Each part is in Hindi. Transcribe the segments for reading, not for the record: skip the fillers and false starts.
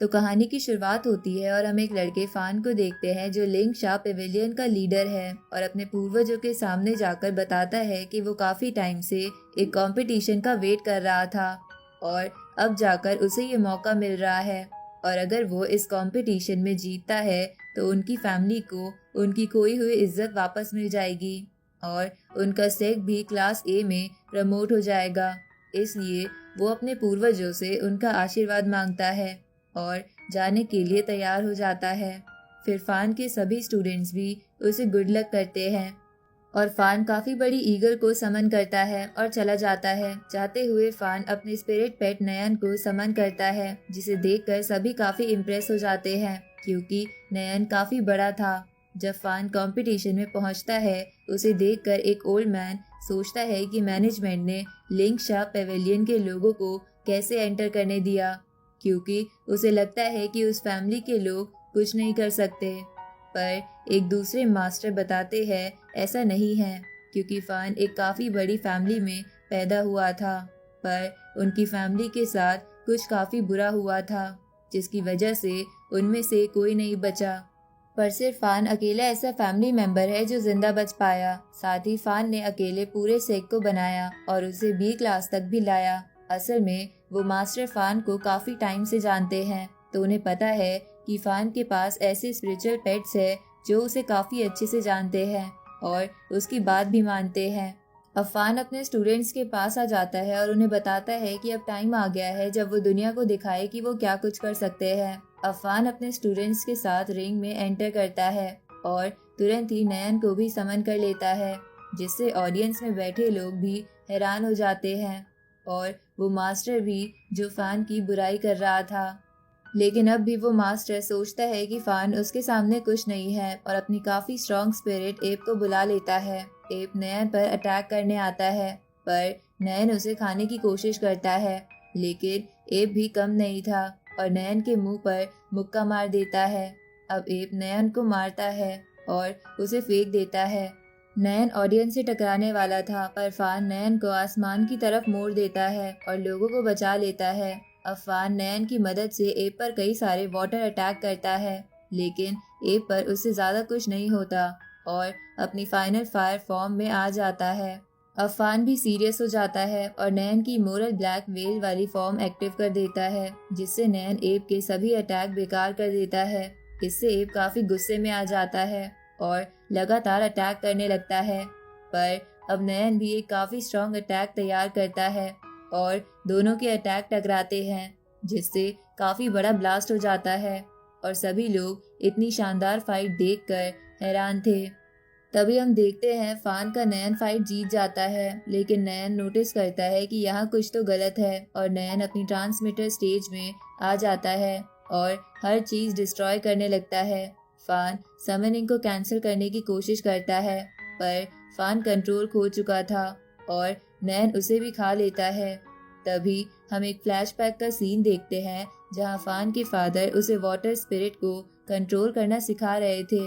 तो कहानी की शुरुआत होती है और हम एक लड़के फान को देखते हैं जो लिंग शा पेविलियन का लीडर है और अपने पूर्वजों के सामने जाकर बताता है कि वो काफी टाइम से एक कंपटीशन का वेट कर रहा था और अब जाकर उसे ये मौका मिल रहा है और अगर वो इस कंपटीशन में जीतता है तो उनकी फैमिली को उनकी खोई हुई इज्जत वापस मिल जाएगी और उनका सेक्ट भी क्लास ए में प्रमोट हो जाएगा। इसलिए वो अपने पूर्वजों से उनका आशीर्वाद मांगता है और जाने के लिए तैयार हो जाता है। फिर फान के सभी स्टूडेंट्स भी उसे गुड लक करते हैं और फान काफी बड़ी ईगल को समन करता है और चला जाता है। जाते हुए फान अपने स्पिरिट पेट नयन को समन करता है जिसे देखकर सभी काफी इम्प्रेस हो जाते हैं क्योंकि नयन काफी बड़ा था। जब फान कंपटीशन में पहुंचता है उसे देखकर एक ओल्ड मैन सोचता है कि मैनेजमेंट ने लिंग शा पेविलियन के लोगों को कैसे एंटर करने दिया क्योंकि उसे लगता है कि उस फैमिली के लोग कुछ नहीं कर सकते। पर एक दूसरे मास्टर बताते हैं ऐसा नहीं है क्योंकि फान एक काफी बड़ी फैमिली में पैदा हुआ था पर उनकी फैमिली के साथ कुछ काफी बुरा हुआ था जिसकी वजह से उनमें से कोई नहीं बचा। पर सिर्फ फान अकेला ऐसा फैमिली मेंबर है जो जिंदा बच पाया। साथ ही फान ने अकेले पूरे सेक को बनाया और उसे बी क्लास तक भी लाया। असल में वो मास्टर फान को काफी टाइम से जानते हैं तो उन्हें पता है कि फान के पास ऐसे स्पिरिचुअल पेट्स है जो उसे काफी अच्छे से जानते हैं और उसकी बात भी मानते हैं। अब फान अपने स्टूडेंट्स के पास आ जाता है और उन्हें बताता है कि अब टाइम आ गया है जब वो दुनिया को दिखाए कि वो क्या कुछ कर सकते हैं। अब फान अपने स्टूडेंट्स के साथ रिंग में एंटर करता है और तुरंत ही नयन को भी समन कर लेता है जिससे ऑडियंस में बैठे लोग भी हैरान हो जाते हैं और वो मास्टर भी जो फान की बुराई कर रहा था। लेकिन अब भी वो मास्टर सोचता है कि फान उसके सामने कुछ नहीं है और अपनी काफी स्ट्रॉन्ग स्पिरिट एप को बुला लेता है। एप नयन पर अटैक करने आता है पर नयन उसे खाने की कोशिश करता है लेकिन एप भी कम नहीं था और नयन के मुंह पर मुक्का मार देता है। अब एप नयन को मारता है और उसे फेंक देता है। नयन ऑडियंस से टकराने वाला था पर फान नयन को आसमान की तरफ मोड़ देता है और लोगों को बचा लेता है। अब फान नयन की मदद से एप पर कई सारे वाटर अटैक करता है लेकिन एप पर उससे ज्यादा कुछ नहीं होता और अपनी फाइनल फायर फॉर्म में आ जाता है। अब फान भी सीरियस हो जाता है और नयन की मोरल ब्लैक वेल वाली फॉर्म एक्टिव कर देता है जिससे नयन एप के सभी अटैक बेकार कर देता है। इससे एप काफी गुस्से में आ जाता है और लगातार अटैक करने लगता है पर अब नयन भी एक काफी स्ट्रॉन्ग अटैक तैयार करता है और दोनों के अटैक टकराते हैं जिससे काफी बड़ा ब्लास्ट हो जाता है और सभी लोग इतनी शानदार फाइट देखकर हैरान थे। तभी हम देखते हैं फान का नयन फाइट जीत जाता है लेकिन नयन नोटिस करता है कि यहाँ कुछ तो गलत है और नयन अपनी ट्रांसमीटर स्टेज में आ जाता है और हर चीज डिस्ट्रॉय करने लगता है। फान समनिंग को कैंसिल करने की कोशिश करता है पर फान कंट्रोल खो चुका था और नयन उसे भी खा लेता है। तभी हम एक फ्लैशबैक का सीन देखते हैं जहां फान के फादर उसे वाटर स्पिरिट को कंट्रोल करना सिखा रहे थे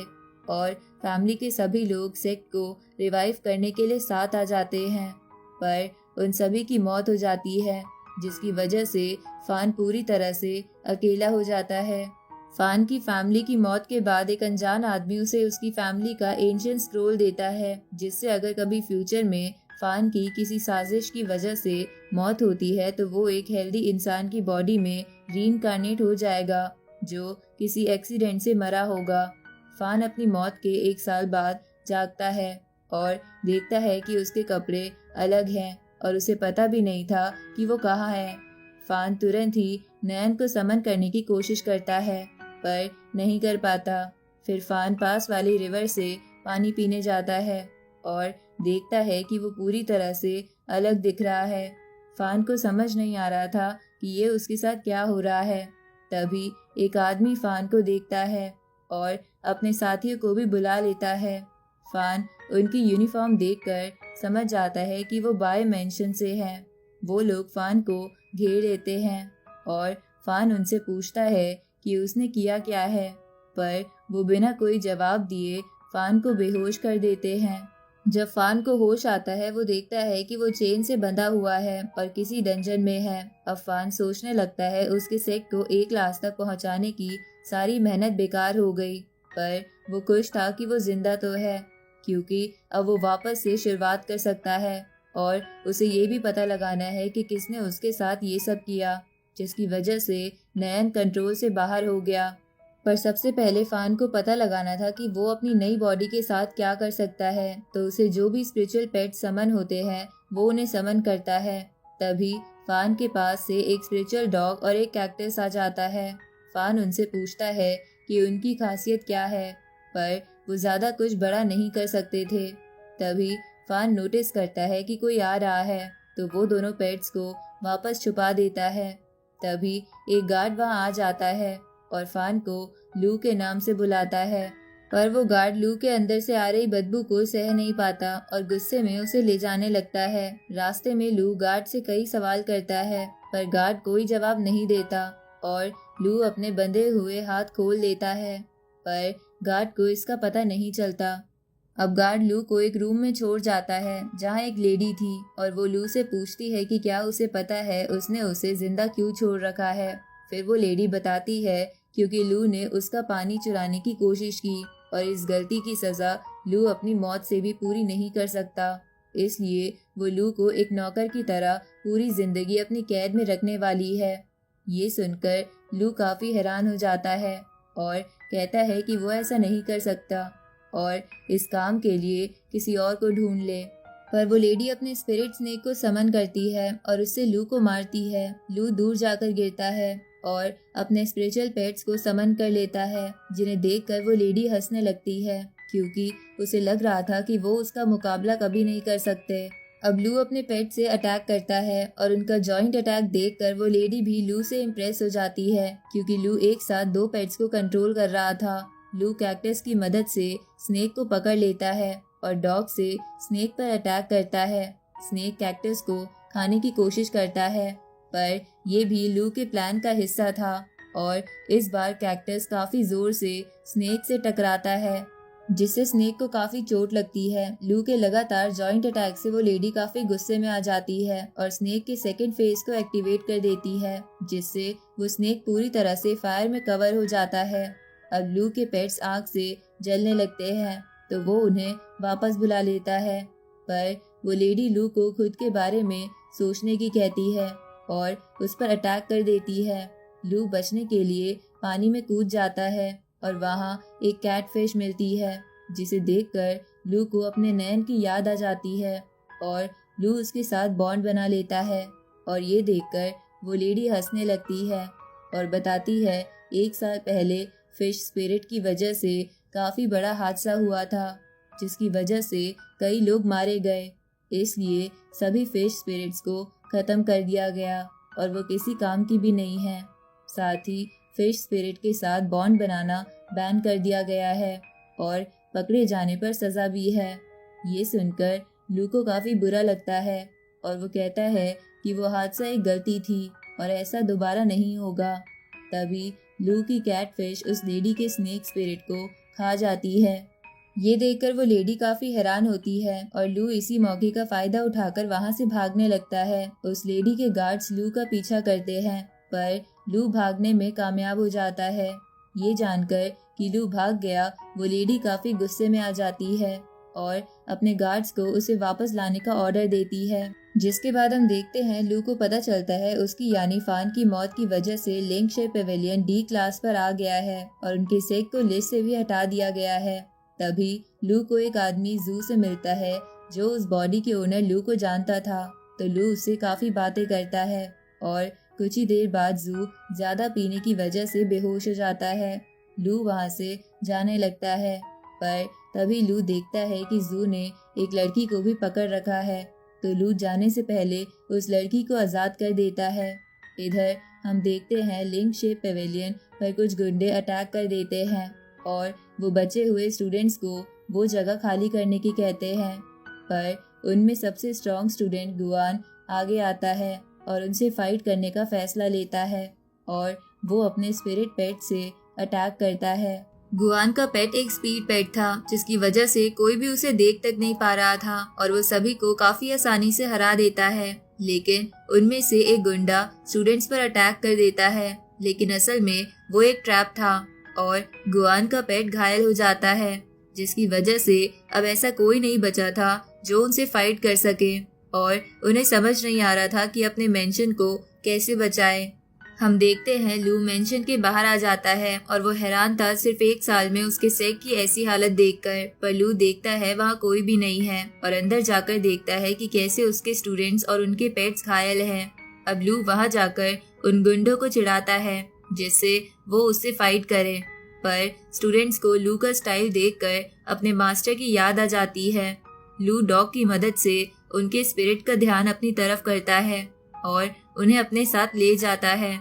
और फैमिली के सभी लोग सेक्ट को रिवाइव करने के लिए साथ आ जाते हैं पर उन सभी की मौत हो जाती है जिसकी वजह से फान पूरी तरह से अकेला हो जाता है। फान की फैमिली की मौत के बाद एक अनजान आदमी उसे उसकी फैमिली का एंशिएंट स्क्रोल देता है जिससे अगर कभी फ्यूचर में फान की किसी साजिश की वजह से मौत होती है तो वो एक हेल्दी इंसान की बॉडी में रीइंकार्नेट हो जाएगा जो किसी एक्सीडेंट से मरा होगा। फान अपनी मौत के 1 साल बाद जागता है और देखता है कि उसके कपड़े अलग हैं और उसे पता भी नहीं था कि वो कहाँ है। फान तुरंत ही नयन को समन करने की कोशिश करता है पर नहीं कर पाता। फिर फान पास वाली रिवर से पानी पीने जाता है और देखता है कि वो पूरी तरह से अलग दिख रहा है। फान को समझ नहीं आ रहा था कि ये उसके साथ क्या हो रहा है। तभी एक आदमी फान को देखता है और अपने साथियों को भी बुला लेता है। फान उनकी यूनिफॉर्म देखकर समझ जाता है कि वो बाय मेंशन से हैं। वो लोग फान को घेर लेते हैं और फान उनसे पूछता है कि उसने किया क्या है पर वो बिना कोई जवाब दिए फान को बेहोश कर देते हैं। जब फान को होश आता है वो देखता है कि वो चेन से बंधा हुआ है और किसी डंजन में है। अब फान सोचने लगता है उसके सेक को एक क्लास तक पहुंचाने की सारी मेहनत बेकार हो गई, पर वो खुश था कि वो जिंदा तो है, क्योंकि अब वो वापस से शुरुआत कर सकता है और उसे ये भी पता लगाना है कि किसने उसके साथ ये सब किया, जिसकी वजह से नयन कंट्रोल से बाहर हो गया। पर सबसे पहले फान को पता लगाना था कि वो अपनी नई बॉडी के साथ क्या कर सकता है, तो उसे जो भी स्पिरिचुअल पेट समन होते हैं वो उन्हें समन करता है। तभी फान के पास से एक स्पिरिचुअल डॉग और एक कैक्टस आ जाता है। फान उनसे पूछता है कि उनकी खासियत क्या है, पर वो ज्यादा कुछ बड़ा नहीं कर सकते थे। तभी फान नोटिस करता है कि कोई आ रहा है, तो वो दोनों पेट्स को वापस छुपा देता है। तभी एक गार्ड वहां आ जाता है और फान को लू के नाम से बुलाता है, पर वो गार्ड लू के अंदर से आ रही बदबू को सह नहीं पाता और गुस्से में उसे ले जाने लगता है। रास्ते में लू गार्ड से कई सवाल करता है, पर गार्ड कोई जवाब नहीं देता और लू अपने बंधे हुए हाथ खोल देता है, पर गार्ड को इसका पता नहीं चलता। अब गार्ड लू को एक रूम में छोड़ जाता है जहाँ एक लेडी थी और वो लू से पूछती है कि क्या उसे पता है उसने उसे जिंदा क्यों छोड़ रखा है। फिर वो लेडी बताती है क्योंकि लू ने उसका पानी चुराने की कोशिश की और इस गलती की सजा लू अपनी मौत से भी पूरी नहीं कर सकता, इसलिए वो लू को एक नौकर की तरह पूरी जिंदगी अपनी कैद में रखने वाली है। ये सुनकर लू काफी हैरान हो जाता है और कहता है कि वो ऐसा नहीं कर सकता और इस काम के लिए किसी और को ढूंढ ले। पर वो लेडी अपने स्पिरिट स्नेक को समन करती है और उससे लू को मारती है। लू दूर जाकर गिरता है और अपने स्पिरिचुअल पेट्स को समन कर लेता है, जिन्हें देखकर वो लेडी हंसने लगती है, क्योंकि उसे लग रहा था कि वो उसका मुकाबला कभी नहीं कर सकते। अब लू अपने पेट से अटैक करता है और उनका जॉइंट अटैक देखकर वो लेडी भी लू से इम्प्रेस हो जाती है, क्योंकि लू एक साथ दो पेट्स को कंट्रोल कर रहा था। लू कैक्टस की मदद से स्नेक को पकड़ लेता है और डॉग से स्नेक पर अटैक करता है। स्नेक कैक्टस को खाने की कोशिश करता है, पर यह भी लू के प्लान का हिस्सा था और इस बार कैक्टस काफी जोर से स्नेक से टकराता है, जिससे स्नेक को काफी चोट लगती है। लू के लगातार जॉइंट अटैक से वो लेडी काफी गुस्से में आ जाती है और स्नेक के सेकंड फेज को एक्टिवेट कर देती है, जिससे वो स्नेक पूरी तरह से फायर में कवर हो जाता है। अब लू के पेट्स आग से जलने लगते हैं, तो वो उन्हें वापस बुला लेता है, पर वो लेडी लू को खुद के बारे में सोचने की कहती है और उस पर अटैक कर देती है। लू बचने के लिए पानी में कूद जाता है और वहाँ एक कैटफिश मिलती है, जिसे देखकर लू को अपने नैन की याद आ जाती है और लू उसके साथ बॉन्ड बना लेता है। और ये देखकर वो लेडी हंसने लगती है और बताती है 1 साल पहले फिश स्पिरिट की वजह से काफी बड़ा हादसा हुआ था, जिसकी वजह से कई लोग मारे गए, इसलिए सभी फिश स्पिरिट्स को खत्म कर दिया गया और वो किसी काम की भी नहीं है। साथ ही फिश स्पिरिट के साथ बॉन्ड बनाना बैन कर दिया गया है और पकड़े जाने पर सजा भी है। ये सुनकर लू को काफी बुरा लगता है और वो कहता है कि वो हादसा एक गलती थी और ऐसा दोबारा नहीं होगा। तभी लू की कैटफिश उस लेडी के स्नेक स्पिरिट को खा जाती है। ये देखकर वो लेडी काफी हैरान होती है और लू इसी मौके का फायदा उठाकर वहां से भागने लगता है। उस लेडी के गार्ड्स लू का पीछा करते हैं, पर लू भागने में कामयाब हो जाता है। ये जानकर कि लू भाग गया, वो लेडी काफी गुस्से में आ जाती है और अपने गार्ड्स को उसे वापस लाने का ऑर्डर देती है। जिसके बाद हम देखते हैं लू को पता चलता है उसकी यानी फान की मौत की वजह से लिंकशेर पेविलियन डी क्लास पर आ गया है और उनके सेक को लिस्ट से भी हटा दिया गया है। तभी लू को एक आदमी जू से मिलता है जो उस बॉडी के ओनर लू को जानता था, तो लू उससे काफी बातें करता है और कुछ ही देर बाद जू ज्यादा पीने की वजह से बेहोश हो जाता है। लू वहां से जाने लगता है, पर तभी लू देखता है कि जू ने एक लड़की को भी पकड़ रखा है, तो लू जाने से पहले उस लड़की को आजाद कर देता है। इधर हम देखते हैं लिंकशेर पेविलियन पर कुछ गुंडे अटैक कर देते हैं और वो बचे हुए स्टूडेंट्स को वो जगह खाली करने की कहते हैं, पर उनमें सबसे स्ट्रॉन्ग स्टूडेंट गुआन आगे आता है और उनसे फाइट करने का फैसला लेता है और वो अपने स्पिरिट पेट से अटैक करता है। गुआन का पेट एक स्पीड पेट था, जिसकी वजह से कोई भी उसे देख तक नहीं पा रहा था और वो सभी को काफी आसानी से हरा देता है। लेकिन उनमें से एक गुंडा स्टूडेंट्स पर अटैक कर देता है, लेकिन असल में वो एक ट्रैप था और गुआन का पेट घायल हो जाता है, जिसकी वजह से अब ऐसा कोई नहीं बचा था जो उनसे फाइट कर सके और उन्हें समझ नहीं आ रहा था कि अपने मेंशन को कैसे बचाए। हम देखते हैं लू मेंशन के बाहर आ जाता है और वो हैरान था सिर्फ 1 साल में उसके सेक की ऐसी हालत देखकर। पर लू देखता है वहाँ कोई भी नहीं है और अंदर जाकर देखता है कि कैसे उसके स्टूडेंट्स और उनके पेट्स घायल हैं। अब लू वहाँ जाकर उन गुंडों को चिढ़ाता है जिससे वो उससे फाइट करे, पर स्टूडेंट्स को लू का स्टाइल देखकर अपने मास्टर की याद आ जाती है। लू डॉग की मदद से उनके स्पिरिट का ध्यान अपनी तरफ करता है और उन्हें अपने साथ ले जाता है,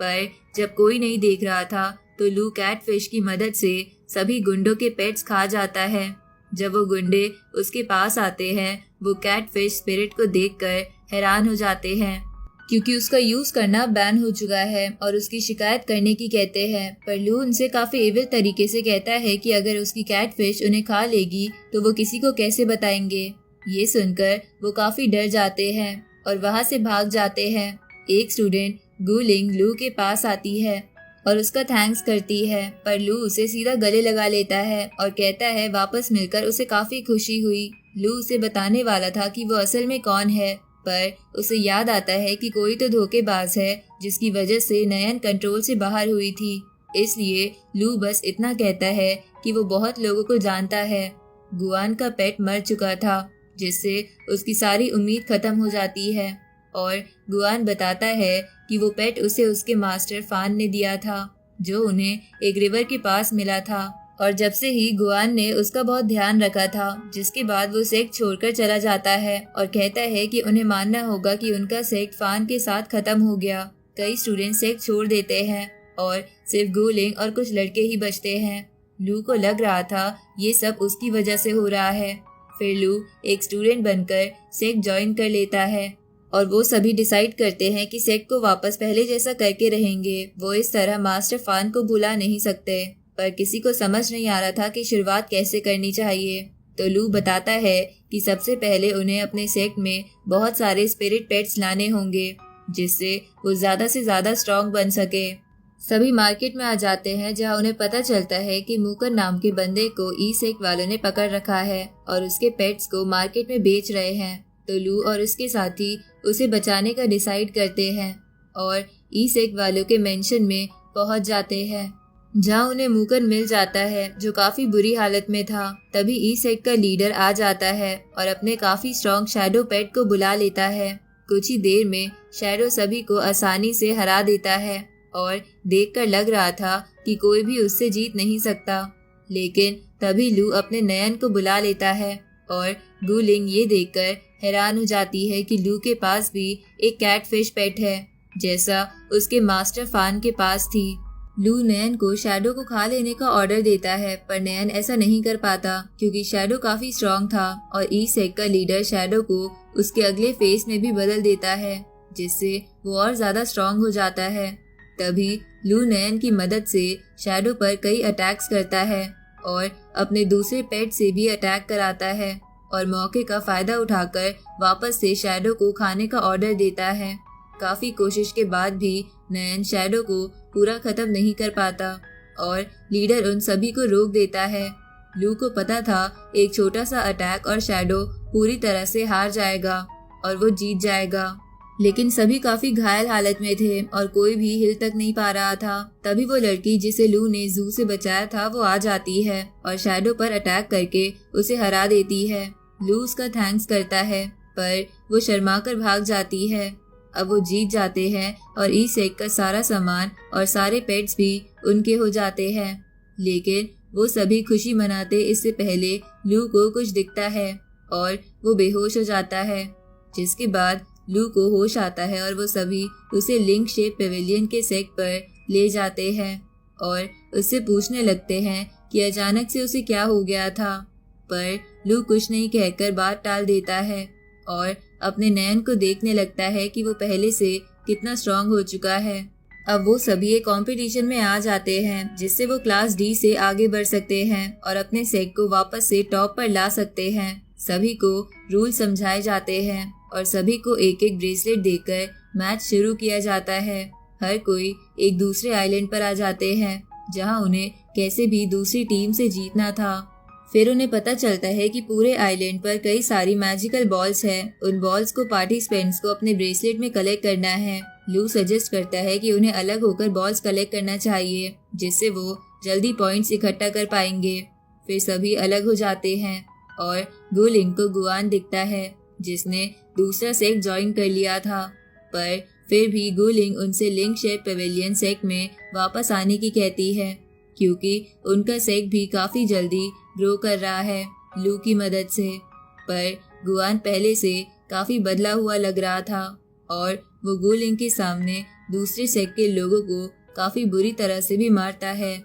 पर जब कोई नहीं देख रहा था तो लू कैटफिश की मदद से सभी गुंडों के पेट्स खा जाता है। जब वो गुंडे उसके पास आते हैं वो कैटफिश स्पिरिट को देखकर हैरान हो जाते हैं, क्योंकि उसका यूज करना बैन हो चुका है और उसकी शिकायत करने की कहते हैं। पर लू उनसे काफी इविल तरीके से कहता है कि अगर उसकी कैटफिश उन्हें खा लेगी तो वो किसी को कैसे बताएंगे। ये सुनकर वो काफी डर जाते हैं और वहाँ से भाग जाते हैं। एक स्टूडेंट गुलिंग लू के पास आती है और उसका थैंक्स करती है, पर लू उसे सीधा गले लगा लेता है और कहता है वापस मिलकर उसे काफी खुशी हुई। लू उसे बताने वाला था कि वो असल में कौन है, पर उसे याद आता है कि कोई तो धोखेबाज है जिसकी वजह से नयन कंट्रोल से बाहर हुई थी। इसलिए लू बस इतना कहता है कि वो बहुत लोगों को जानता है। गुआन का पेट मर चुका था, जिससे उसकी सारी उम्मीद खत्म हो जाती है और गुआन बताता है कि वो पेट उसे उसके मास्टर फान ने दिया था, जो उन्हें एक रिवर के पास मिला था और जब से ही गुआन ने उसका बहुत ध्यान रखा था। जिसके बाद वो सेक्ट छोड़कर चला जाता है और कहता है कि उन्हें मानना होगा कि उनका सेक्ट फान के साथ खत्म हो गया। कई स्टूडेंट सेक्ट छोड़ देते हैं और सिर्फ गुलिंग और कुछ लड़के ही बचते हैं। लू को लग रहा था ये सब उसकी वजह से हो रहा है। फिर लू एक स्टूडेंट बनकर सेक्ट ज्वाइन कर लेता है और वो सभी डिसाइड करते हैं कि सेक्ट को वापस पहले जैसा करके रहेंगे। वो इस तरह मास्टर फान को भुला नहीं सकते, पर किसी को समझ नहीं आ रहा था कि शुरुआत कैसे करनी चाहिए। तो लू बताता है कि सबसे पहले उन्हें अपने सेक्ट में बहुत सारे स्पिरिट पेट्स लाने होंगे, जिससे वो ज्यादा से ज्यादा स्ट्रॉन्ग बन सके। सभी मार्केट में आ जाते हैं, जहां उन्हें पता चलता है कि मूकर नाम के बंदे को ई सेक्ट वालों ने पकड़ रखा है और उसके पेट्स को मार्केट में बेच रहे हैं। तो लू और उसके साथी उसे बचाने का डिसाइड करते हैं और ई सेक्ट वालों के मेंशन में पहुंच जाते हैं, जहां उन्हें मूकर मिल जाता है जो काफी बुरी हालत में था। तभी ई सेक्ट का लीडर आ जाता है और अपने काफी स्ट्रॉन्ग शैडो पेट को बुला लेता है। कुछ ही देर में शैडो सभी को आसानी से हरा देता है और देखकर लग रहा था कि कोई भी उससे जीत नहीं सकता। लेकिन तभी लू अपने नयन को बुला लेता है और गुलिंग ये देखकर हैरान हो जाती है कि लू के पास भी एक कैटफिश पेट है, जैसा उसके मास्टर फान के पास थी। लू नयन को शैडो को खा लेने का ऑर्डर देता है, पर नयन ऐसा नहीं कर पाता क्योंकि शैडो काफी स्ट्रॉन्ग था और ई सेक्ट का लीडर शैडो को उसके अगले फेस में भी बदल देता है, जिससे वो और ज्यादा स्ट्रॉन्ग हो जाता है। तभी लू नयन की मदद से शैडो पर कई अटैक्स करता है और अपने दूसरे पेट से भी अटैक कराता है और मौके का फायदा उठाकर वापस से शैडो को खाने का ऑर्डर देता है। काफी कोशिश के बाद भी नयन शैडो को पूरा खत्म नहीं कर पाता और लीडर उन सभी को रोक देता है। लू को पता था एक छोटा सा अटैक और शैडो पूरी तरह से हार जाएगा और वो जीत जाएगा, लेकिन सभी काफी घायल हालत में थे और कोई भी हिल तक नहीं पा रहा था। तभी वो लड़की जिसे लू ने जू से बचाया था वो आ जाती है और शैडो पर अटैक करके उसे हरा देती है। लू उसका थैंक्स करता है, पर वो शर्मा कर भाग जाती है। अब वो जीत जाते हैं और ई सेक्ट का सारा सामान और सारे पेट्स भी उनके हो जाते हैं। लेकिन वो सभी खुशी मनाते इससे पहले लू को कुछ दिखता है और वो बेहोश हो जाता है, जिसके बाद लू को होश आता है और वो सभी उसे लिंक शेप पेविलियन के सेक्ट पर ले जाते हैं और उससे पूछने लगते हैं कि अचानक से उसे क्या हो गया था। पर लू कुछ नहीं कहकर बात टाल देता है और अपने नयन को देखने लगता है कि वो पहले से कितना स्ट्रांग हो चुका है। अब वो सभी एक कंपटीशन में आ जाते हैं जिससे वो क्लास डी से आगे बढ़ सकते हैं और अपने सेक्ट को वापस से टॉप पर ला सकते हैं। सभी को रूल समझाए जाते हैं और सभी को एक एक ब्रेसलेट देकर मैच शुरू किया जाता है। हर कोई एक दूसरे आइलैंड पर आ जाते हैं जहां उन्हें कैसे भी दूसरी टीम से जीतना था। फिर उन्हें पता चलता है कि पूरे आइलैंड पर कई सारी मैजिकल बॉल्स हैं। उन बॉल्स को पार्टिसिपेंट्स को अपने ब्रेसलेट में कलेक्ट करना है। लू सजेस्ट करता है कि उन्हें अलग होकर बॉल्स कलेक्ट करना चाहिए जिससे वो जल्दी पॉइंट्स इकट्ठा कर पाएंगे। फिर सभी अलग हो जाते हैं और गुलिंग को गुआन दिखता है जिसने दूसरा सेक्ट ज्वाइन कर लिया था, पर फिर भी गुलिंग उनसे लिंक शेप पेविलियन सेक्ट में वापस आने की कहती है क्योंकि उनका सेक्ट भी काफी जल्दी ग्रो कर रहा है लू की मदद से। पर गुआन पहले से काफी बदला हुआ लग रहा था और वो गुलिंग के सामने दूसरे सेक्ट के लोगों को काफी बुरी तरह से भी मारता है।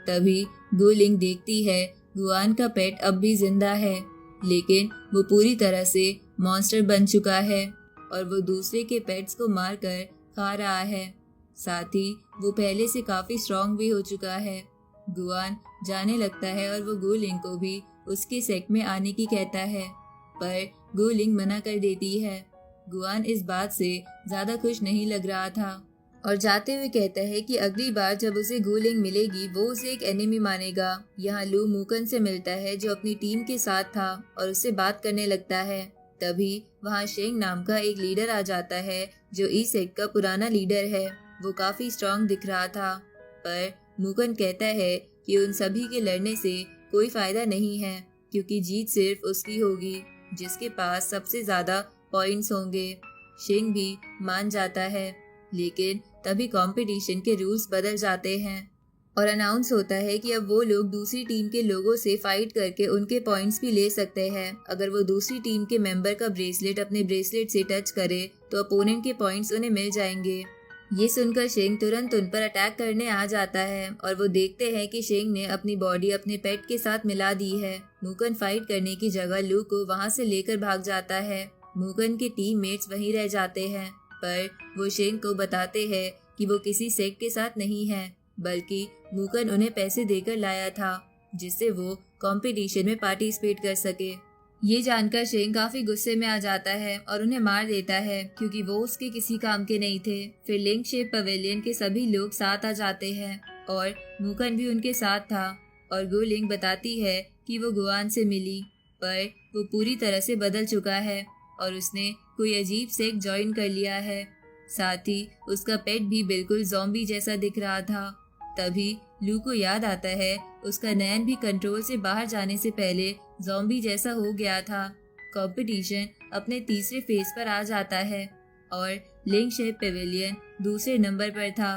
तभी गुलिंग देखती है गुआन का पेट अब भी जिंदा है, लेकिन वो पूरी तरह से मॉन्स्टर बन चुका है और वो दूसरे के पेट्स को मारकर खा रहा है। साथ ही वो पहले से काफी स्ट्रांग भी हो चुका है। गुआन जाने लगता है और वो गुलिंग को भी उसके सेक्ट में आने की कहता है, पर गुलिंग मना कर देती है। गुआन इस बात से ज्यादा खुश नहीं लग रहा था और जाते हुए कहता है कि अगली बार जब उसे गुलिंग मिलेगी वो उसे एक एनिमी मानेगा। यहाँ लू मूकन से मिलता है जो अपनी टीम के साथ था और उससे बात करने लगता है। तभी वहाँ शेंग नाम का एक लीडर आ जाता है जो ई सेक्ट का पुराना लीडर है। वो काफी स्ट्रांग दिख रहा था, पर मूकन कहता है कि उन सभी के लड़ने से कोई फायदा नहीं है क्योंकि जीत सिर्फ उसकी होगी जिसके पास सबसे ज्यादा पॉइंट्स होंगे। शेंग भी मान जाता है, लेकिन तभी कंपटीशन के रूल्स बदल जाते हैं और अनाउंस होता है कि अब वो लोग दूसरी टीम के लोगों से फाइट करके उनके पॉइंट्स भी ले सकते हैं। अगर वो दूसरी टीम के मेंबर का ब्रेसलेट अपने ब्रेसलेट से टच करे तो अपोनेंट के पॉइंट्स उन्हें मिल जाएंगे। ये सुनकर शेंग तुरंत उन पर अटैक करने आ जाता है और वो देखते हैं कि शेंग ने अपनी बॉडी अपने पेट के साथ मिला दी है। मूकन फाइट करने की जगह लू को वहाँ से लेकर भाग जाता है। मूकन के टीममेट्स वहीं रह जाते हैं, पर वो शेंग को बताते हैं कि वो किसी सेक्ट के साथ नहीं है, बल्कि मूकन उन्हें पैसे देकर लाया था जिससे वो कंपटीशन में पार्टिसिपेट कर सके। ये जानकर शेंग काफी गुस्से में आ जाता है और उन्हें मार देता है क्योंकि वो उसके किसी काम के नहीं थे। फिर लिंक शेप पवेलियन के सभी लोग साथ आ जाते हैं और मूकन भी उनके साथ था और गुलिंग बताती है कि वो गुआन से मिली, पर वो पूरी तरह से बदल चुका है और उसने कोई अजीब सेक्ट ज्वाइन कर लिया है। साथ ही उसका पेट भी बिल्कुल ज़ॉम्बी जैसा दिख रहा था। तभी लू को याद आता है उसका नैन भी कंट्रोल से बाहर जाने से पहले ज़ॉम्बी जैसा हो गया था। कंपटीशन अपने तीसरे फेज पर आ जाता है और लिंक शेप पेविलियन दूसरे नंबर पर था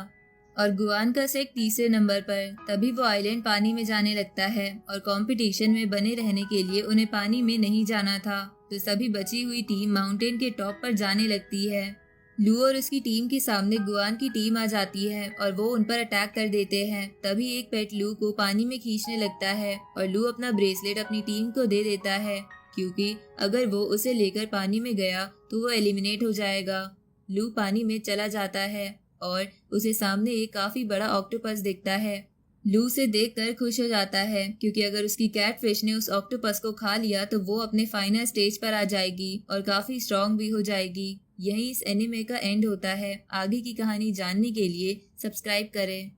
और गुआन का सेक्ट तीसरे नंबर पर। तभी वो आइलैंड पानी में जाने लगता है और कंपटीशन में बने रहने के लिए उन्हें पानी में नहीं जाना था, तो सभी बची हुई टीम माउंटेन के टॉप पर जाने लगती है। लू और उसकी टीम के सामने गुआन की टीम आ जाती है और वो उन पर अटैक कर देते हैं। तभी एक पेट लू को पानी में खींचने लगता है और लू अपना ब्रेसलेट अपनी टीम को दे देता है क्योंकि अगर वो उसे लेकर पानी में गया तो वो एलिमिनेट हो जाएगा। लू पानी में चला जाता है और उसे सामने एक काफी बड़ा ऑक्टोपस दिखता है। लू से देखकर खुश हो जाता है क्योंकि अगर उसकी कैटफिश ने उस ऑक्टोपस को खा लिया तो वो अपने फाइनल स्टेज पर आ जाएगी और काफी स्ट्रांग भी हो जाएगी। यही इस एनिमे का एंड होता है। आगे की कहानी जानने के लिए सब्सक्राइब करें।